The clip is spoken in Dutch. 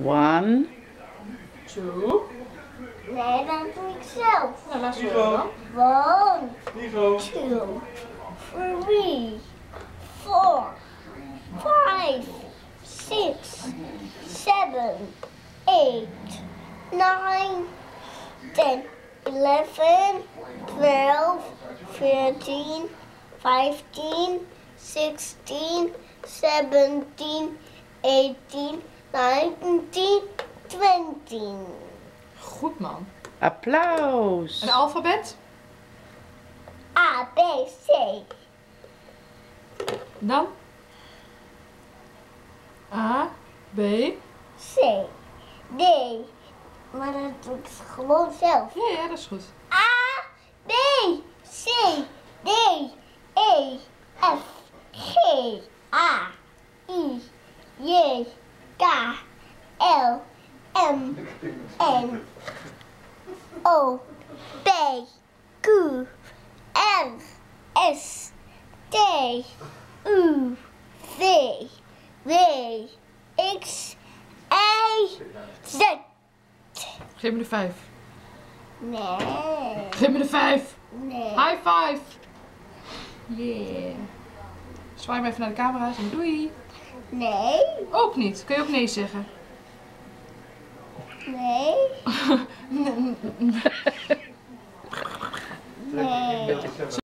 1. 2. Nee, dan doe ik zelf. Nou, laat ze dan. 1, Nico. 2, 3, 4, 5, 6, 7, 8, 9, 10, 11, 12, 14, 15, 16, 17, 18, 19, 20. Goed man. Applaus. Een alfabet? A, B, C. Dan? A, B. C, D. Maar dat doe ik gewoon zelf. Ja, dat is goed. A, B, C, D, E, F, G, A, I, J, K, L, M, N, O, P, Q, R, S, T, U, V, W, X, Y, Z. Geef me de 5. Nee. Geef me de 5. Nee. High five. Yeah. Zwaai maar even naar de camera. Zeg doei. Nee. Ook niet. Kun je ook nee zeggen? Nee. Nee. Zeg